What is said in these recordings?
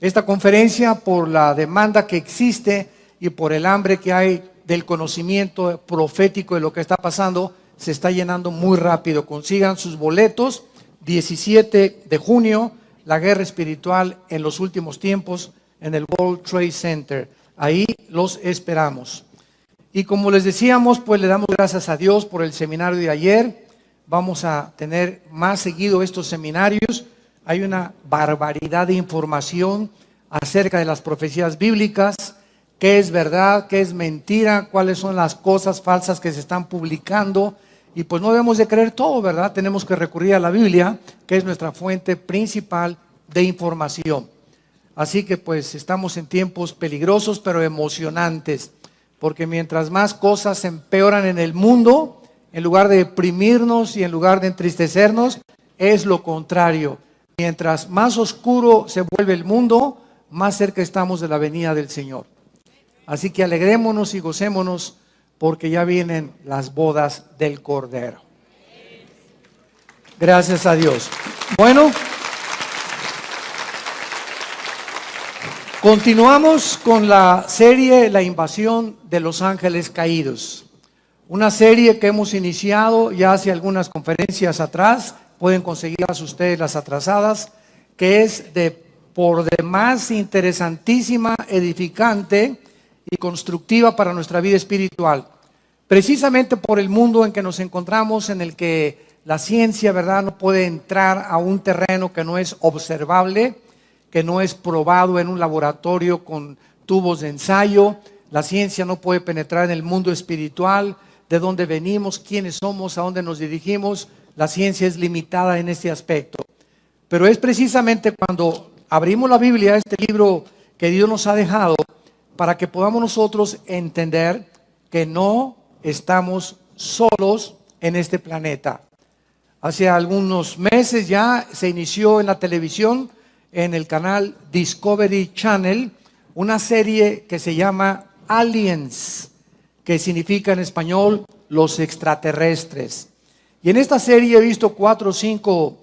Esta conferencia, por la demanda que existe y por el hambre que hay del conocimiento profético de lo que está pasando, se está llenando muy rápido. Consigan sus boletos. 17 de junio, la guerra espiritual en los últimos tiempos en el World Trade Center. Ahí los esperamos. Y como les decíamos, pues le damos gracias a Dios por el seminario de ayer. Vamos a tener más seguido estos seminarios. Hay una barbaridad de información acerca de las profecías bíblicas, qué es verdad, qué es mentira, cuáles son las cosas falsas que se están publicando. Y pues no debemos de creer todo, ¿verdad? Tenemos que recurrir a la Biblia, que es nuestra fuente principal de información. Así que pues estamos en tiempos peligrosos pero emocionantes, porque mientras más cosas se empeoran en el mundo, en lugar de deprimirnos y en lugar de entristecernos, es lo contrario. Mientras más oscuro se vuelve el mundo, más cerca estamos de la venida del Señor. Así que alegrémonos y gocémonos, porque ya vienen las bodas del Cordero. Gracias a Dios. Bueno, continuamos con la serie La invasión de los ángeles caídos. Una serie que hemos iniciado ya hace algunas conferencias atrás. Pueden conseguirlas ustedes las atrasadas, que es por demás interesantísima, edificante y constructiva para nuestra vida espiritual. Precisamente por el mundo en que nos encontramos, en el que la ciencia, ¿verdad?, no puede entrar a un terreno que no es observable, que no es probado en un laboratorio con tubos de ensayo. La ciencia no puede penetrar en el mundo espiritual, de dónde venimos, quiénes somos, a dónde nos dirigimos. La ciencia es limitada en este aspecto. Pero es precisamente cuando abrimos la Biblia, este libro que Dios nos ha dejado, para que podamos nosotros entender que no estamos solos en este planeta. Hace algunos meses ya se inició en la televisión, en el canal Discovery Channel, una serie que se llama Aliens, que significa en español los extraterrestres. Y en esta serie he visto 4 o 5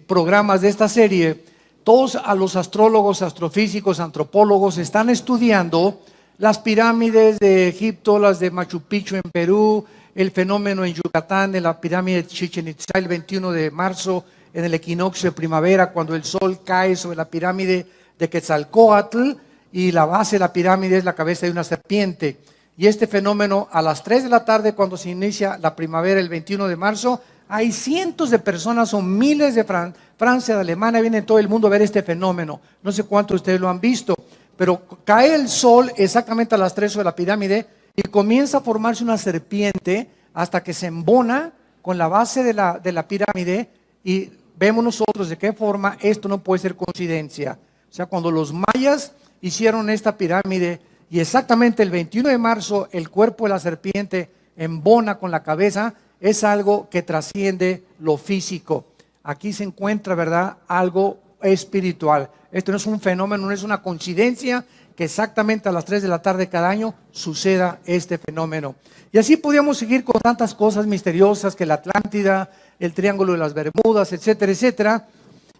programas de esta serie. Todos a los astrólogos, astrofísicos, antropólogos están estudiando las pirámides de Egipto, las de Machu Picchu en Perú, el fenómeno en Yucatán de la pirámide de Chichén Itzá el 21 de marzo en el equinoccio de primavera, cuando el sol cae sobre la pirámide de Quetzalcóatl y la base de la pirámide es la cabeza de una serpiente. Y este fenómeno a las 3 de la tarde, cuando se inicia la primavera el 21 de marzo, hay cientos de personas o miles de Francia, de Alemania, vienen todo el mundo a ver este fenómeno. No sé cuántos de ustedes lo han visto, pero cae el sol exactamente a las 3 sobre la pirámide y comienza a formarse una serpiente hasta que se embona con la base de la pirámide y vemos nosotros de qué forma esto no puede ser coincidencia. O sea, cuando los mayas hicieron esta pirámide y exactamente el 21 de marzo el cuerpo de la serpiente embona con la cabeza, es algo que trasciende lo físico. Aquí se encuentra, ¿verdad?, algo espiritual. Esto no es un fenómeno, no es una coincidencia que exactamente a las 3 de la tarde cada año suceda este fenómeno. Y así podríamos seguir con tantas cosas misteriosas, que la Atlántida, el Triángulo de las Bermudas, etcétera, etcétera.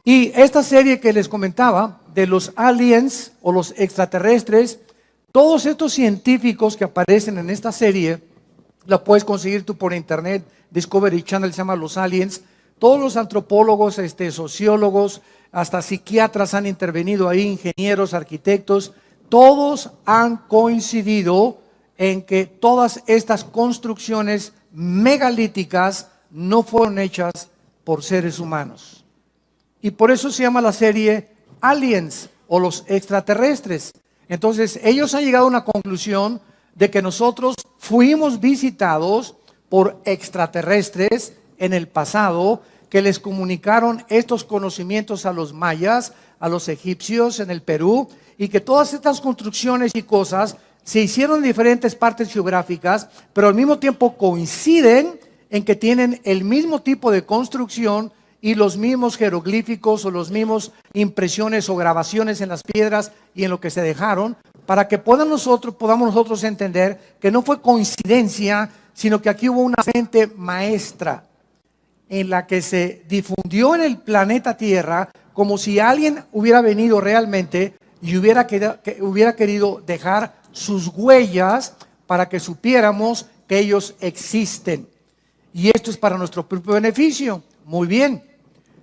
Y esta serie que les comentaba de los aliens o los extraterrestres, todos estos científicos que aparecen en esta serie, la puedes conseguir tú por internet, Discovery Channel se llama Los Aliens. Todos los antropólogos, sociólogos, hasta psiquiatras han intervenido ahí, ingenieros, arquitectos, todos han coincidido en que todas estas construcciones megalíticas no fueron hechas por seres humanos. Y por eso se llama la serie Aliens o los extraterrestres. Entonces ellos han llegado a una conclusión de que nosotros fuimos visitados por extraterrestres en el pasado, que les comunicaron estos conocimientos a los mayas, a los egipcios en el Perú, y que todas estas construcciones y cosas se hicieron en diferentes partes geográficas, pero al mismo tiempo coinciden en que tienen el mismo tipo de construcción y los mismos jeroglíficos o los mismos impresiones o grabaciones en las piedras y en lo que se dejaron, para que podamos nosotros entender que no fue coincidencia, sino que aquí hubo una mente maestra en la que se difundió en el planeta Tierra como si alguien hubiera venido realmente y hubiera querido dejar sus huellas para que supiéramos que ellos existen. Y esto es para nuestro propio beneficio. Muy bien.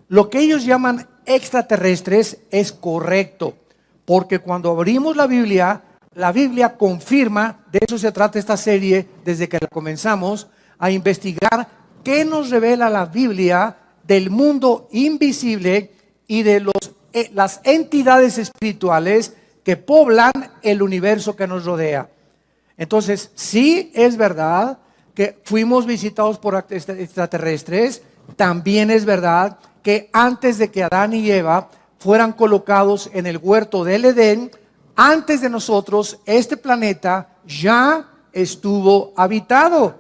Lo que ellos llaman extraterrestres es correcto, porque cuando abrimos la Biblia confirma, de eso se trata esta serie desde que la comenzamos, a investigar qué nos revela la Biblia del mundo invisible y de las entidades espirituales que poblan el universo que nos rodea. Entonces, sí es verdad que fuimos visitados por extraterrestres. También es verdad que antes de que Adán y Eva fueran colocados en el huerto del Edén, antes de nosotros, este planeta ya estuvo habitado.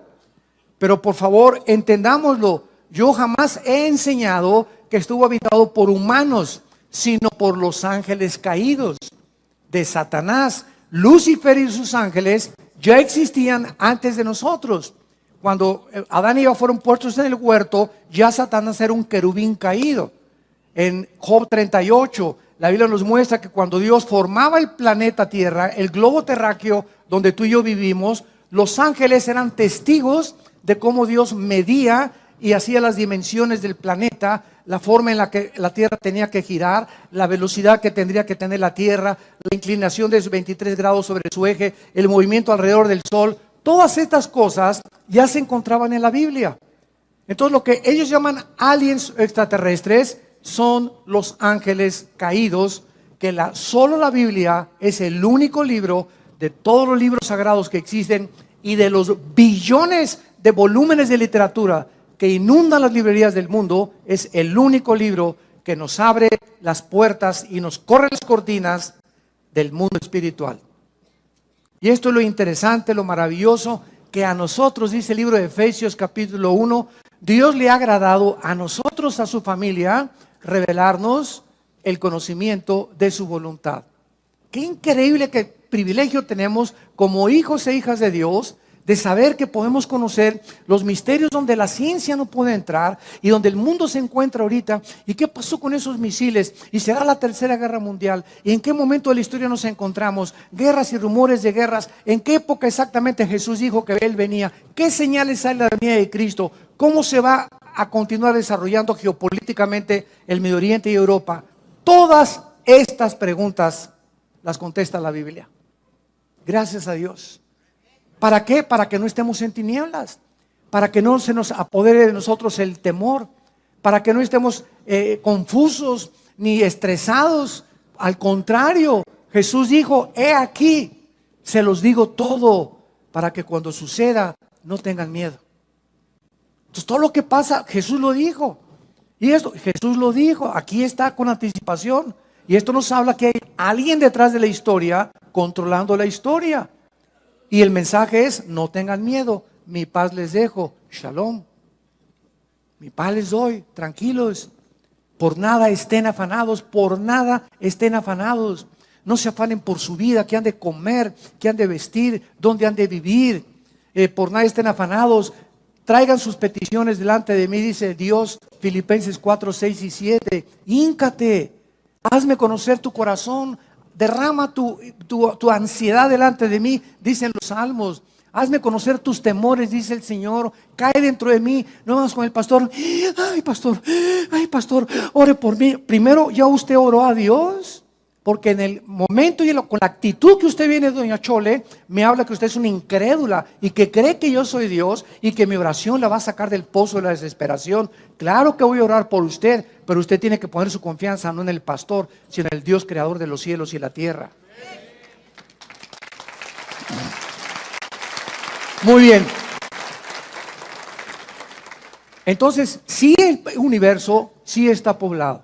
Pero por favor, entendámoslo. Yo jamás he enseñado que estuvo habitado por humanos, sino por los ángeles caídos de Satanás. Lucifer y sus ángeles ya existían antes de nosotros. Cuando Adán y Eva fueron puestos en el huerto, ya Satanás era un querubín caído. En Job 38, la Biblia nos muestra que cuando Dios formaba el planeta Tierra, el globo terráqueo donde tú y yo vivimos, los ángeles eran testigos de cómo Dios medía y hacía las dimensiones del planeta, la forma en la que la Tierra tenía que girar, la velocidad que tendría que tener la Tierra, la inclinación de 23 grados sobre su eje, el movimiento alrededor del Sol. Todas estas cosas ya se encontraban en la Biblia. Entonces lo que ellos llaman aliens extraterrestres son los ángeles caídos, que solo la Biblia es el único libro de todos los libros sagrados que existen y de los billones de volúmenes de literatura que inundan las librerías del mundo. Es el único libro que nos abre las puertas y nos corre las cortinas del mundo espiritual. Y esto es lo interesante, lo maravilloso, que a nosotros, dice el libro de Efesios capítulo 1, Dios le ha agradado a nosotros, a su familia, revelarnos el conocimiento de su voluntad. Qué increíble, qué privilegio tenemos como hijos e hijas de Dios de saber que podemos conocer los misterios donde la ciencia no puede entrar y donde el mundo se encuentra ahorita. ¿Y qué pasó con esos misiles? ¿Y será la tercera guerra mundial? ¿Y en qué momento de la historia nos encontramos? Guerras y rumores de guerras. ¿En qué época exactamente Jesús dijo que Él venía? ¿Qué señales hay de la venida de Cristo? ¿Cómo se va a continuar desarrollando geopolíticamente el Medio Oriente y Europa? Todas estas preguntas las contesta la Biblia. Gracias a Dios. ¿Para qué? Para que no estemos en tinieblas, para que no se nos apodere de nosotros el temor, para que no estemos confusos ni estresados. Al contrario, Jesús dijo: he aquí, se los digo todo, para que cuando suceda no tengan miedo. Entonces todo lo que pasa, Jesús lo dijo. Y esto, Jesús lo dijo, aquí está con anticipación. Y esto nos habla que hay alguien detrás de la historia controlando la historia. Y el mensaje es: no tengan miedo, mi paz les dejo, shalom. Mi paz les doy, tranquilos. Por nada estén afanados, por nada estén afanados. No se afanen por su vida, qué han de comer, qué han de vestir, dónde han de vivir. Por nada estén afanados. Traigan sus peticiones delante de mí, dice Dios, Filipenses 4, 6 y 7. Híncate, hazme conocer tu corazón. Derrama tu ansiedad delante de mí, dicen los salmos. Hazme conocer tus temores, dice el Señor. Cae dentro de mí. No vamos con el pastor. Ay, pastor, ore por mí. Primero, ¿ya usted oró a Dios? Porque en el momento y con la actitud que usted viene, doña Chole, me habla que usted es una incrédula y que cree que yo soy Dios y que mi oración la va a sacar del pozo de la desesperación. Claro que voy a orar por usted, pero usted tiene que poner su confianza no en el pastor, sino en el Dios creador de los cielos y la tierra. Muy bien. Entonces, sí, el universo sí está poblado.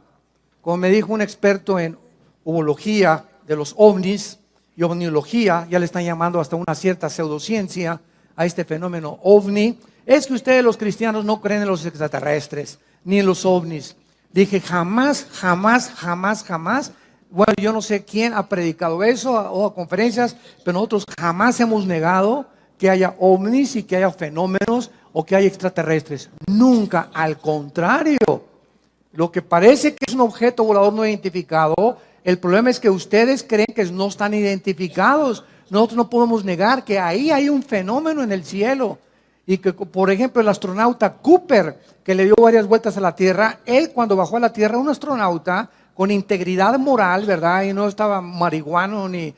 Como me dijo un experto en ufología de los ovnis y ovniología, ya le están llamando hasta una cierta pseudociencia a este fenómeno ovni, es que ustedes los cristianos no creen en los extraterrestres ni en los ovnis. Dije: jamás. Bueno, yo no sé quién ha predicado eso o a conferencias, pero nosotros jamás hemos negado que haya ovnis y que haya fenómenos o que haya extraterrestres. Nunca, al contrario. Lo que parece que es un objeto volador no identificado El problema es que ustedes creen que no están identificados. Nosotros no podemos negar que ahí hay un fenómeno en el cielo. Y que, por ejemplo, el astronauta Cooper, que le dio varias vueltas a la Tierra, él cuando bajó a la Tierra, un astronauta con integridad moral, ¿verdad? Y no estaba marihuano ni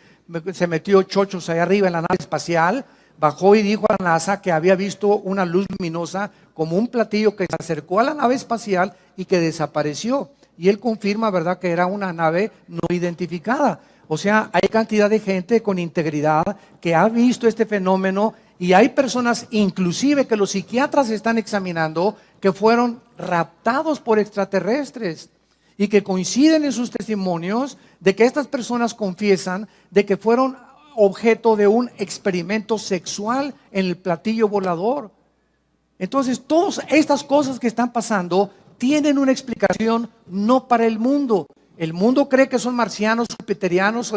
se metió chochos allá arriba en la nave espacial, bajó y dijo a la NASA que había visto una luz luminosa como un platillo que se acercó a la nave espacial y que desapareció. Y él confirma, ¿verdad?, que era una nave no identificada. O sea, hay cantidad de gente con integridad que ha visto este fenómeno, y hay personas inclusive que los psiquiatras están examinando que fueron raptados por extraterrestres y que coinciden en sus testimonios de que estas personas confiesan de que fueron objeto de un experimento sexual en el platillo volador. Entonces, todas estas cosas que están pasando tienen una explicación no para el mundo. El mundo cree que son marcianos, jupiterianos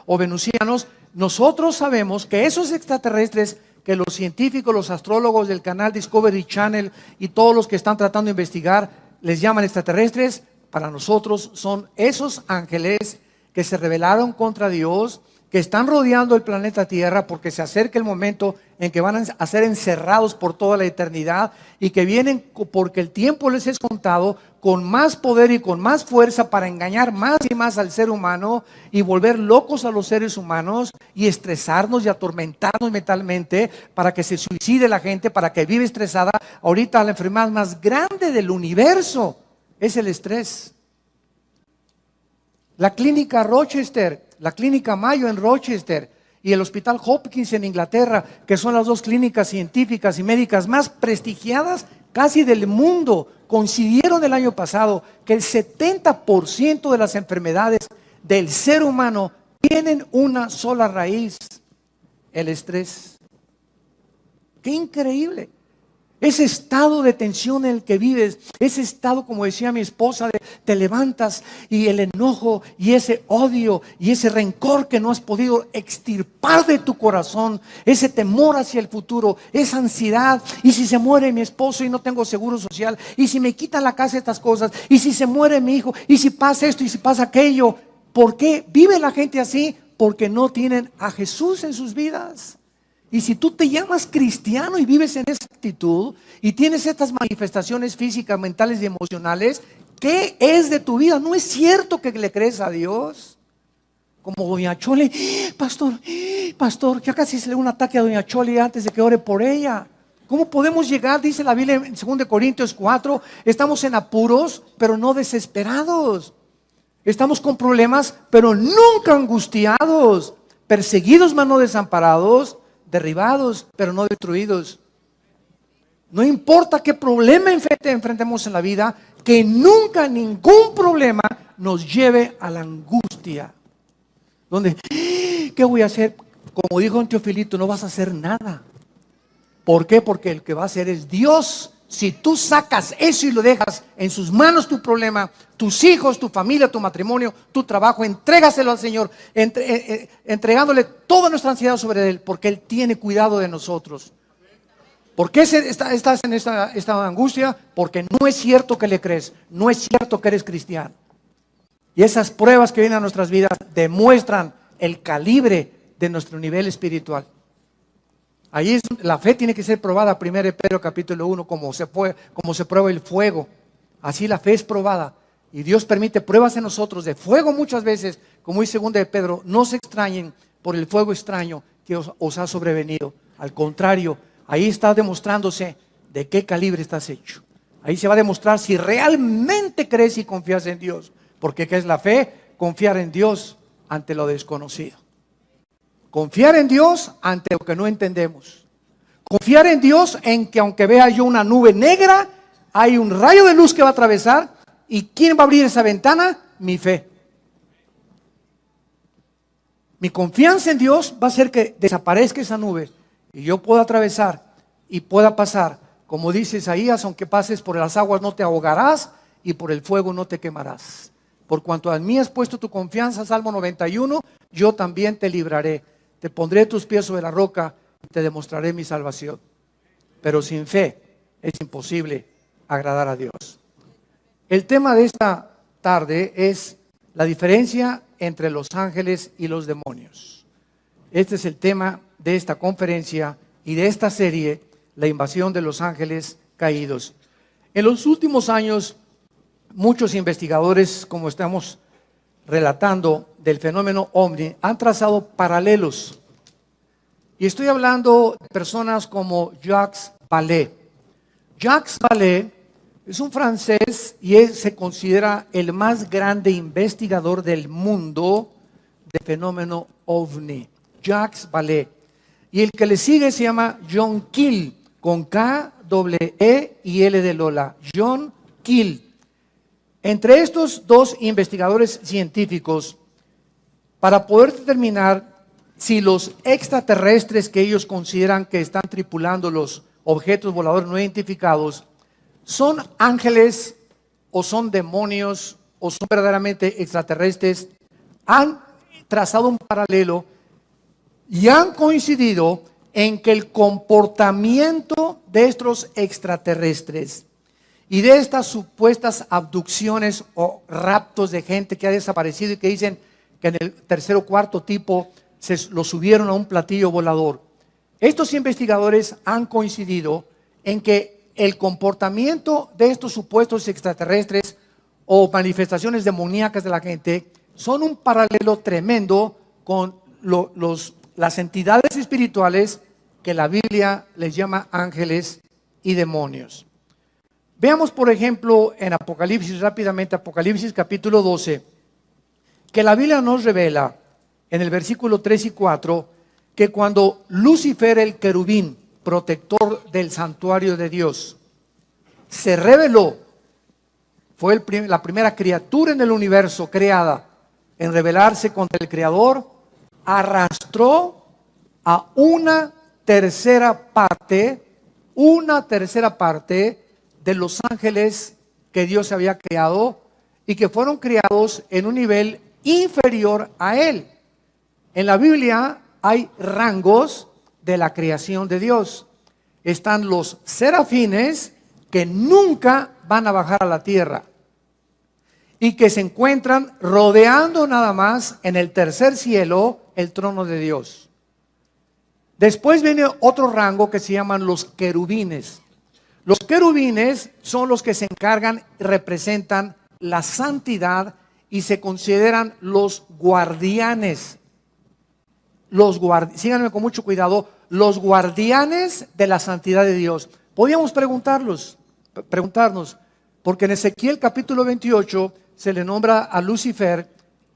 o venusianos. Nosotros sabemos que esos extraterrestres que los científicos, los astrólogos del canal Discovery Channel y todos los que están tratando de investigar les llaman extraterrestres, para nosotros son esos ángeles que se rebelaron contra Dios, que están rodeando el planeta Tierra porque se acerca el momento en que van a ser encerrados por toda la eternidad, y que vienen porque el tiempo les es contado, con más poder y con más fuerza para engañar más y más al ser humano y volver locos a los seres humanos y estresarnos y atormentarnos mentalmente para que se suicide la gente, para que vive estresada. Ahorita la enfermedad más grande del universo es el estrés. La clínica Rochester, la clínica Mayo en Rochester y el Hospital Hopkins en Inglaterra, que son las dos clínicas científicas y médicas más prestigiadas casi del mundo, coincidieron el año pasado que el 70% de las enfermedades del ser humano tienen una sola raíz: el estrés. ¡Qué increíble! Ese estado de tensión en el que vives, ese estado, como decía mi esposa, de te levantas y el enojo y ese odio y ese rencor que no has podido extirpar de tu corazón, ese temor hacia el futuro, esa ansiedad, y si se muere mi esposo y no tengo seguro social, y si me quitan la casa estas cosas, y si se muere mi hijo, y si pasa esto y si pasa aquello. ¿Por qué vive la gente así? Porque no tienen a Jesús en sus vidas. Y si tú te llamas cristiano y vives en esa actitud y tienes estas manifestaciones físicas, mentales y emocionales, ¿qué es de tu vida? No es cierto que le crees a Dios. Como doña Chole, pastor, ya casi se le da un ataque a doña Chole antes de que ore por ella. ¿Cómo podemos llegar? Dice la Biblia en 2 Corintios 4, estamos en apuros, pero no desesperados. Estamos con problemas, pero nunca angustiados. Perseguidos, mas no desamparados. Derribados, pero no destruidos. No importa qué problema enfrentemos en la vida, que nunca ningún problema nos lleve a la angustia. Donde, ¿qué voy a hacer? Como dijo un Teofilito, no vas a hacer nada. ¿Por qué? Porque el que va a hacer es Dios. Si tú sacas eso y lo dejas en sus manos, tu problema, tus hijos, tu familia, tu matrimonio, tu trabajo, entrégaselo al Señor, entregándole toda nuestra ansiedad sobre Él, porque Él tiene cuidado de nosotros. ¿Por qué estás en esta angustia? Porque no es cierto que le crees, no es cierto que eres cristiano. Y esas pruebas que vienen a nuestras vidas demuestran el calibre de nuestro nivel espiritual. Ahí la fe tiene que ser probada. 1 Pedro capítulo 1, como se prueba el fuego, así la fe es probada. Y Dios permite pruebas en nosotros de fuego muchas veces, como dice 2 Pedro, no se extrañen por el fuego extraño que os ha sobrevenido. Al contrario, ahí está demostrándose de qué calibre estás hecho. Ahí se va a demostrar si realmente crees y confías en Dios. Porque ¿qué es la fe? Confiar en Dios ante lo desconocido. Confiar en Dios ante lo que no entendemos. Confiar en Dios en que aunque vea yo una nube negra, hay un rayo de luz que va a atravesar. ¿Y quién va a abrir esa ventana? Mi fe. Mi confianza en Dios va a hacer que desaparezca esa nube y yo pueda atravesar y pueda pasar. Como dice Isaías, aunque pases por las aguas no te ahogarás y por el fuego no te quemarás. Por cuanto a mí has puesto tu confianza, Salmo 91, yo también te libraré. Te pondré tus pies sobre la roca y te demostraré mi salvación. Pero sin fe es imposible agradar a Dios. El tema de esta tarde es la diferencia entre los ángeles y los demonios. Este es el tema de esta conferencia y de esta serie, la invasión de los ángeles caídos. En los últimos años, muchos investigadores, como estamos relatando del fenómeno ovni, han trazado paralelos. Y estoy hablando de personas como Jacques Vallée. Jacques Vallée es un francés y él se considera el más grande investigador del mundo del fenómeno ovni. Jacques Vallée. Y el que le sigue se llama John Keel, con K, E y L de Lola. John Keel. Entre estos dos investigadores científicos, para poder determinar si los extraterrestres que ellos consideran que están tripulando los objetos voladores no identificados son ángeles o son demonios o son verdaderamente extraterrestres, han trazado un paralelo y han coincidido en que el comportamiento de estos extraterrestres y de estas supuestas abducciones o raptos de gente que ha desaparecido y que dicen que en el tercer o cuarto tipo lo subieron a un platillo volador. Estos investigadores han coincidido en que el comportamiento de estos supuestos extraterrestres o manifestaciones demoníacas de la gente son un paralelo tremendo con las entidades espirituales que la Biblia les llama ángeles y demonios. Veamos, por ejemplo, en Apocalipsis, rápidamente, Apocalipsis capítulo 12, que la Biblia nos revela en el versículo 3 y 4, que cuando Lucifer, el querubín, protector del santuario de Dios, se rebeló, fue la primera criatura en el universo creada en rebelarse contra el Creador, arrastró a una tercera parte de los ángeles que Dios había creado y que fueron creados en un nivel inferior a él. En la Biblia hay rangos de la creación de Dios. Están los serafines que nunca van a bajar a la tierra y que se encuentran rodeando nada más en el tercer cielo el trono de Dios. Después viene otro rango que se llaman los querubines. Los querubines son los que se encargan y representan la santidad y se consideran los guardianes. Síganme con mucho cuidado, los guardianes de la santidad de Dios. Podríamos preguntarnos, porque en Ezequiel capítulo 28 se le nombra a Lucifer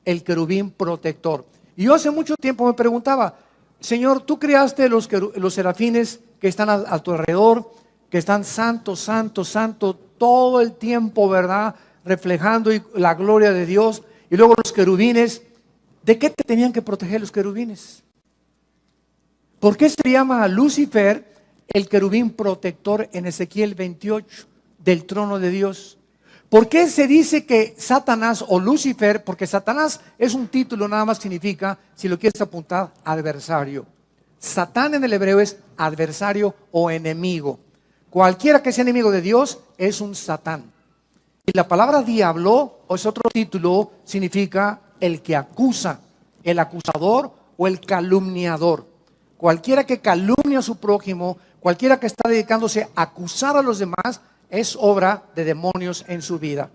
el querubín protector. Y yo hace mucho tiempo me preguntaba, Señor, tú creaste los serafines que están a tu alrededor, que están santo, santo, santo todo el tiempo, ¿verdad? Reflejando la gloria de Dios. Y luego los querubines, ¿de qué te tenían que proteger los querubines? ¿Por qué se llama a Lucifer el querubín protector en Ezequiel 28 del trono de Dios? ¿Por qué se dice que Satanás o Lucifer? Porque Satanás es un título, nada más significa, si lo quieres apuntar, adversario. Satán en el hebreo es adversario o enemigo. Cualquiera que sea enemigo de Dios es un Satán. Y la palabra diablo, o es otro título, significa el que acusa, el acusador o el calumniador. Cualquiera que calumnia a su prójimo, cualquiera que está dedicándose a acusar a los demás, es obra de demonios en su vida.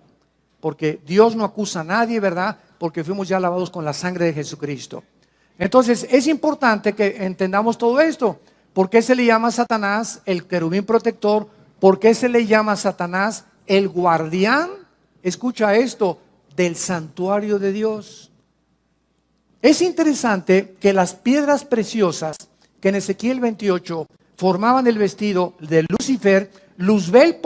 Porque Dios no acusa a nadie, ¿verdad? Porque fuimos ya lavados con la sangre de Jesucristo. Entonces es importante que entendamos todo esto. ¿Por qué se le llama a Satanás el querubín protector? ¿Por qué se le llama a Satanás el guardián? Escucha esto, del santuario de Dios. Es interesante que las piedras preciosas que en Ezequiel 28 formaban el vestido de Lucifer, Luzbel,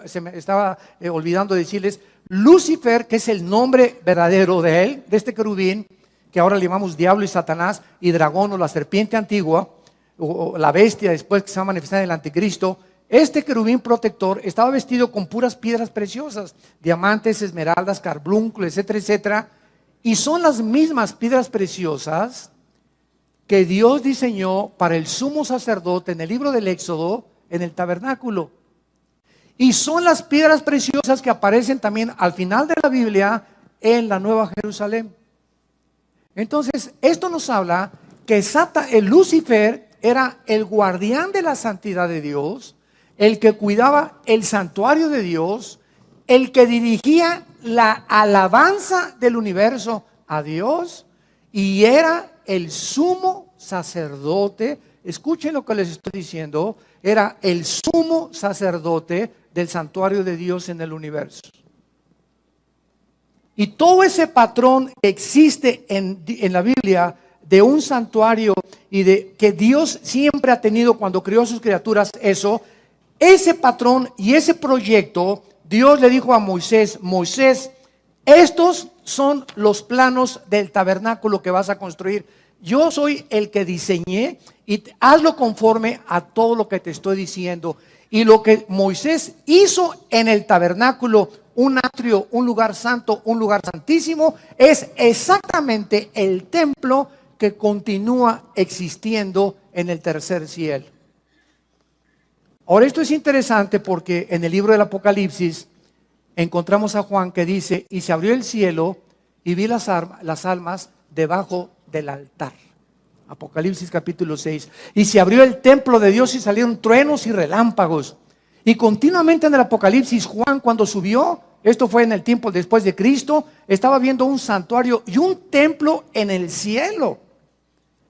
se me estaba olvidando decirles, Lucifer, que es el nombre verdadero de él, de este querubín, que ahora le llamamos diablo y Satanás y dragón o la serpiente antigua, o la bestia después que se va a manifestar en el anticristo. Este querubín protector estaba vestido con puras piedras preciosas, diamantes, esmeraldas, carbunclo, etcétera, etcétera, y son las mismas piedras preciosas que Dios diseñó para el sumo sacerdote en el libro del Éxodo, en el tabernáculo. Y son las piedras preciosas que aparecen también al final de la Biblia en la Nueva Jerusalén. Entonces, esto nos habla que el Lucifer era el guardián de la santidad de Dios, el que cuidaba el santuario de Dios, el que dirigía la alabanza del universo a Dios, y era el sumo sacerdote. Escuchen lo que les estoy diciendo, era el sumo sacerdote del santuario de Dios en el universo. Y todo ese patrón que existe en la Biblia de un santuario y de que Dios siempre ha tenido cuando creó a sus criaturas, ese patrón y ese proyecto, Dios le dijo a Moisés: Moisés, estos son los planos del tabernáculo que vas a construir. Yo soy el que diseñé y hazlo conforme a todo lo que te estoy diciendo. Y lo que Moisés hizo en el tabernáculo, un atrio, un lugar santo, un lugar santísimo, es exactamente el templo que continúa existiendo en el tercer cielo. Ahora, esto es interesante porque en el libro del Apocalipsis encontramos a Juan que dice: y se abrió el cielo y vi las almas debajo del altar. Apocalipsis capítulo 6. Y se abrió el templo de Dios y salieron truenos y relámpagos. Y continuamente en el Apocalipsis, Juan, cuando subió, esto fue en el tiempo después de Cristo, estaba viendo un santuario y un templo en el cielo.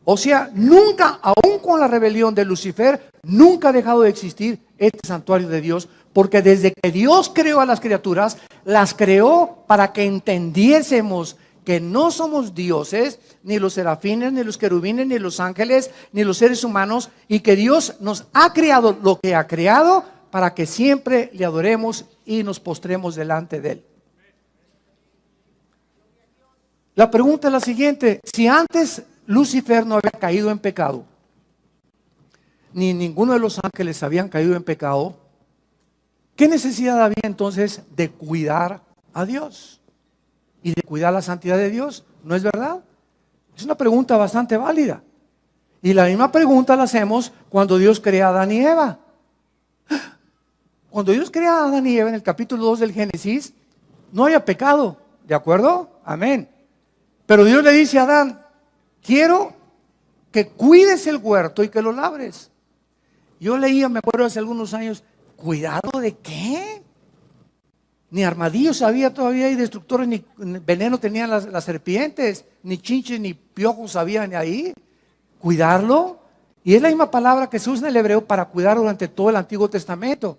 O sea, nunca, aún con la rebelión de Lucifer, nunca ha dejado de existir este santuario de Dios, porque desde que Dios creó a las criaturas, las creó para que entendiésemos que no somos dioses, ni los serafines, ni los querubines, ni los ángeles, ni los seres humanos, y que Dios nos ha creado lo que ha creado para que siempre le adoremos y nos postremos delante de Él. La pregunta es la siguiente: si antes Lucifer no había caído en pecado, ni ninguno de los ángeles habían caído en pecado, ¿qué necesidad había entonces de cuidar a Dios y de cuidar la santidad de Dios? ¿No es verdad? Es una pregunta bastante válida. Y la misma pregunta la hacemos cuando Dios crea a Adán y Eva. Cuando Dios crea a Adán y Eva en el capítulo 2 del Génesis, no había pecado, ¿de acuerdo? Amén. Pero Dios le dice a Adán: quiero que cuides el huerto y que lo labres. Yo leía, me acuerdo hace algunos años: ¿cuidado de qué? Ni armadillos había todavía, y destructores, ni veneno tenían las serpientes, ni chinches ni piojos habían ahí. ¿Cuidarlo? Y es la misma palabra que se usa en el hebreo para cuidar durante todo el Antiguo Testamento.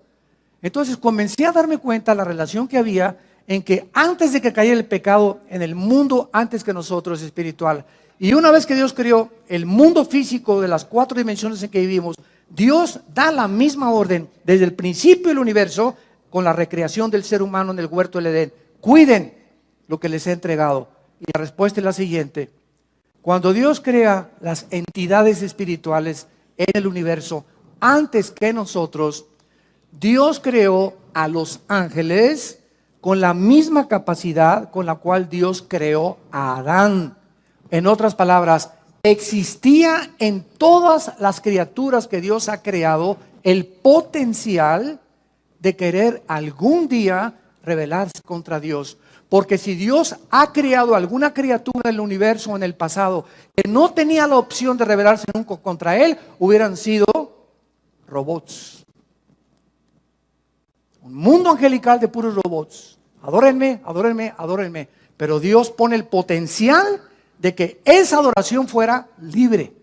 Entonces comencé a darme cuenta de la relación que había en que antes de que cayera el pecado en el mundo, antes que nosotros, espiritual, y una vez que Dios creó el mundo físico de las 4 dimensiones en que vivimos, Dios da la misma orden desde el principio del universo con la recreación del ser humano en el huerto del Edén: cuiden lo que les he entregado. Y la respuesta es la siguiente: cuando Dios crea las entidades espirituales en el universo, antes que nosotros, Dios creó a los ángeles con la misma capacidad con la cual Dios creó a Adán. En otras palabras, existía en todas las criaturas que Dios ha creado el potencial de querer algún día rebelarse contra Dios. Porque si Dios ha creado alguna criatura en el universo en el pasado que no tenía la opción de rebelarse nunca contra Él, hubieran sido robots. Un mundo angelical de puros robots. Adórenme, adórenme, adórenme. Pero Dios pone el potencial de que esa adoración fuera libre.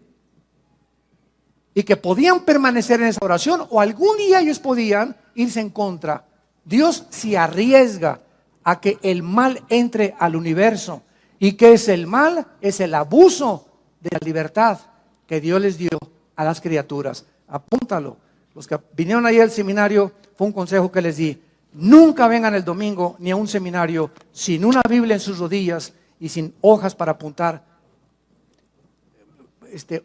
Y que podían permanecer en esa oración, o algún día ellos podían irse en contra. Dios se arriesga a que el mal entre al universo. ¿Y qué es el mal? Es el abuso de la libertad que Dios les dio a las criaturas. Apúntalo. Los que vinieron ahí al seminario, fue un consejo que les di: nunca vengan el domingo ni a un seminario sin una Biblia en sus rodillas y sin hojas para apuntar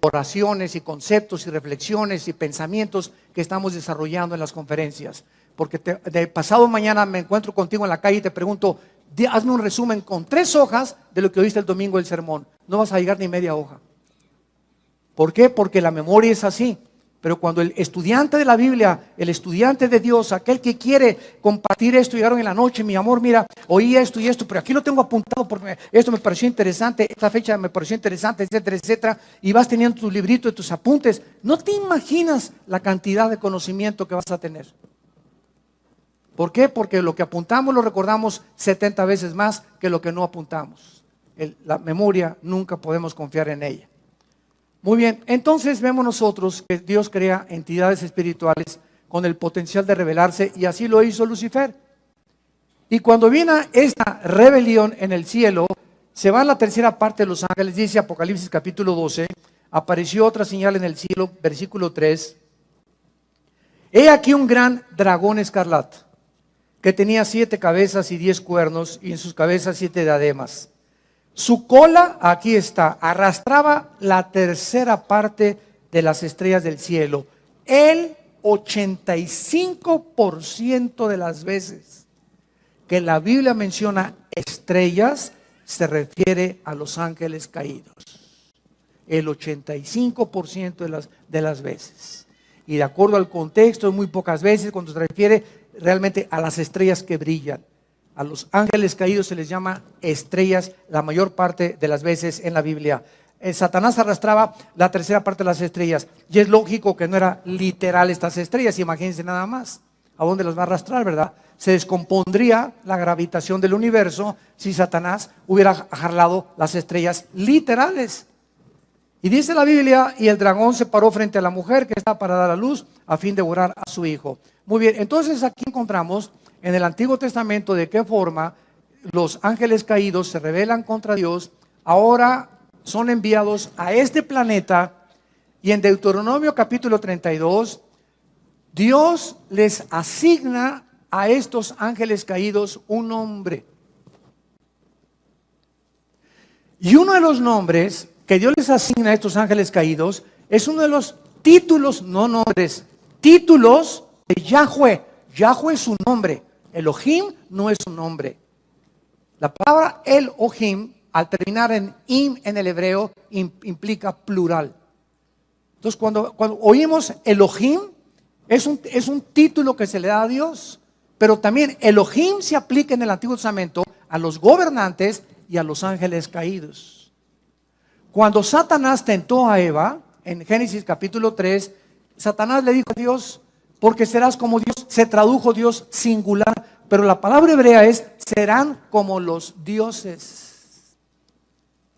oraciones y conceptos y reflexiones y pensamientos que estamos desarrollando en las conferencias. Porque de pasado mañana me encuentro contigo en la calle y te pregunto: hazme un resumen con 3 hojas de lo que oíste el domingo del sermón. No vas a llegar ni media hoja. ¿Por qué? Porque la memoria es así. Pero cuando el estudiante de la Biblia, el estudiante de Dios, aquel que quiere compartir esto, llegaron en la noche, mi amor, mira, oí esto y esto, pero aquí lo tengo apuntado porque esto me pareció interesante, esta fecha me pareció interesante, etcétera, etcétera, y vas teniendo tu librito de tus apuntes, no te imaginas la cantidad de conocimiento que vas a tener. ¿Por qué? Porque lo que apuntamos lo recordamos 70 veces más que lo que no apuntamos. La memoria nunca podemos confiar en ella. Muy bien, entonces vemos nosotros que Dios crea entidades espirituales con el potencial de rebelarse, y así lo hizo Lucifer. Y cuando viene esta rebelión en el cielo, se va a la tercera parte de los ángeles, dice Apocalipsis capítulo 12, apareció otra señal en el cielo, versículo 3. He aquí un gran dragón escarlata, que tenía 7 cabezas y 10 cuernos, y en sus cabezas 7 diademas. Su cola, aquí está, arrastraba la tercera parte de las estrellas del cielo. El 85% de las veces que la Biblia menciona estrellas, se refiere a los ángeles caídos. El 85% de las veces. Y de acuerdo al contexto, muy pocas veces cuando se refiere realmente a las estrellas que brillan. A los ángeles caídos se les llama estrellas la mayor parte de las veces en la Biblia. Satanás arrastraba la tercera parte de las estrellas, y es lógico que no era literal estas estrellas, imagínense nada más. ¿A dónde las va a arrastrar, verdad? Se descompondría la gravitación del universo si Satanás hubiera jalado las estrellas literales. Y dice la Biblia, y el dragón se paró frente a la mujer que estaba para dar a luz a fin de devorar a su hijo. Muy bien, entonces aquí encontramos en el Antiguo Testamento de qué forma los ángeles caídos se rebelan contra Dios, ahora son enviados a este planeta, y en Deuteronomio capítulo 32, Dios les asigna a estos ángeles caídos un nombre. Y uno de los nombres que Dios les asigna a estos ángeles caídos es uno de los títulos, no nombres, títulos de Yahweh. Yahweh es su nombre. Elohim no es su nombre. La palabra Elohim, al terminar en im en el hebreo, implica plural. Entonces cuando oímos Elohim, es un título que se le da a Dios. Pero también Elohim se aplica en el Antiguo Testamento a los gobernantes y a los ángeles caídos. Cuando Satanás tentó a Eva, en Génesis capítulo 3, Satanás le dijo a Dios, porque serás como Dios, se tradujo Dios singular, pero la palabra hebrea es, serán como los dioses.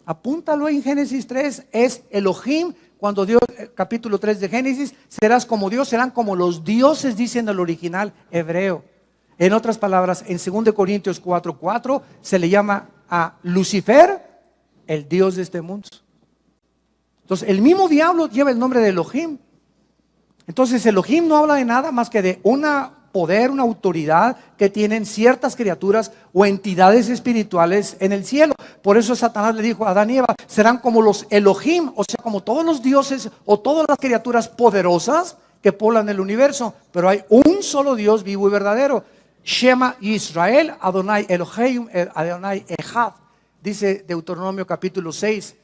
Apúntalo en Génesis 3, es Elohim, cuando Dios, capítulo 3 de Génesis, serás como Dios, serán como los dioses, dice en el original hebreo. En otras palabras, en 2 Corintios 4:4 se le llama a Lucifer el Dios de este mundo. Entonces, el mismo diablo lleva el nombre de Elohim. Entonces, Elohim no habla de nada más que de un poder, una autoridad que tienen ciertas criaturas o entidades espirituales en el cielo. Por eso Satanás le dijo a Adán y Eva, serán como los Elohim, o sea, como todos los dioses o todas las criaturas poderosas que poblan el universo. Pero hay un solo Dios vivo y verdadero. Shema Israel, Adonai Elohim, Adonai Echad, dice Deuteronomio capítulo 6,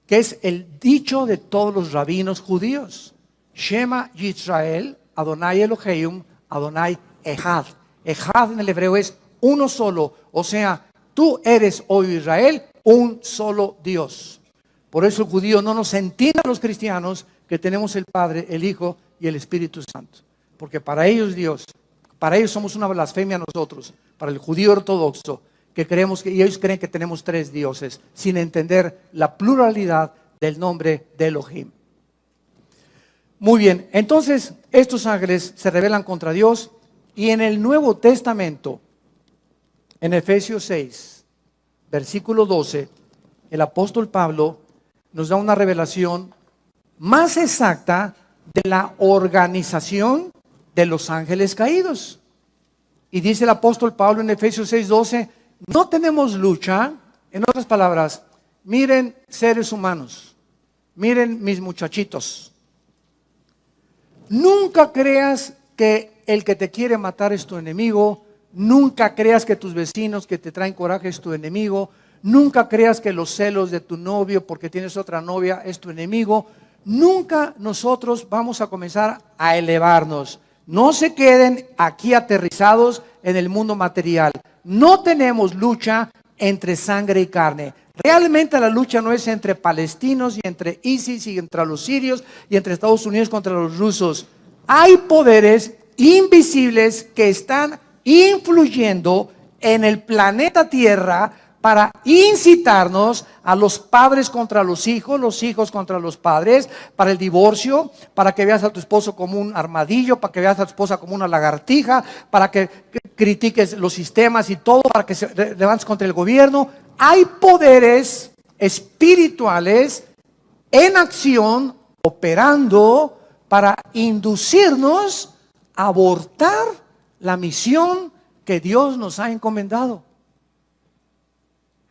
que es el dicho de todos los rabinos judíos. Shema Israel, Adonai Elohim, Adonai Echad. Echad en el hebreo es uno solo, o sea, tú eres, oh Israel, un solo Dios. Por eso el judío no nos entiende a los cristianos que tenemos el Padre, el Hijo y el Espíritu Santo. Porque para ellos Dios, para ellos somos una blasfemia nosotros, para el judío ortodoxo, que creemos y ellos creen que tenemos 3 dioses, sin entender la pluralidad del nombre de Elohim. Muy bien, entonces estos ángeles se rebelan contra Dios, y en el Nuevo Testamento, en Efesios 6, versículo 12, el apóstol Pablo nos da una revelación más exacta de la organización de los ángeles caídos. Y dice el apóstol Pablo en Efesios 6:12, no tenemos lucha, en otras palabras, miren seres humanos, miren mis muchachitos, nunca creas que el que te quiere matar es tu enemigo, nunca creas que tus vecinos que te traen coraje es tu enemigo, nunca creas que los celos de tu novio porque tienes otra novia es tu enemigo. nunca nosotros vamos a comenzar a elevarnos. No se queden aquí aterrizados en el mundo material. No tenemos lucha entre sangre y carne. Realmente la lucha no es entre palestinos y entre ISIS y entre los sirios y entre Estados Unidos contra los rusos. Hay poderes invisibles que están influyendo en el planeta Tierra para incitarnos a los padres contra los hijos contra los padres, para el divorcio, para que veas a tu esposo como un armadillo, para que veas a tu esposa como una lagartija, para que critiques los sistemas y todo, para que se levantes contra el gobierno. Hay poderes espirituales en acción, operando para inducirnos a abortar la misión que Dios nos ha encomendado.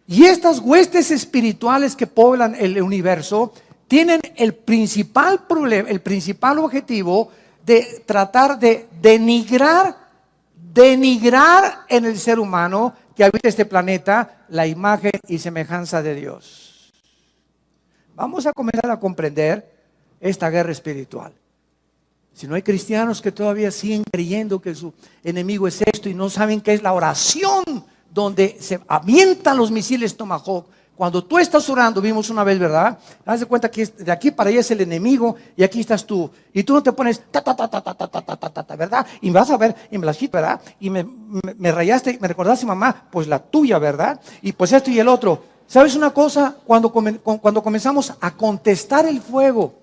Y estas huestes espirituales que poblan el universo tienen el principal problema, el principal objetivo de tratar de denigrar en el ser humano que habita este planeta la imagen y semejanza de Dios. Vamos a comenzar a comprender esta guerra espiritual. Si no hay cristianos que todavía siguen creyendo que su enemigo es esto y no saben qué es la oración, donde se avientan los misiles Tomahawk. Cuando tú estás orando, vimos una vez, ¿verdad? Haz de cuenta que de aquí para allá es el enemigo y aquí estás tú. Y tú no te pones ¿verdad? Y vas a ver, y me la chito, ¿verdad? Y me rayaste, me recordaste, mamá, pues la tuya, ¿verdad? Y pues esto y el otro. ¿Sabes una cosa? Cuando comenzamos a contestar el fuego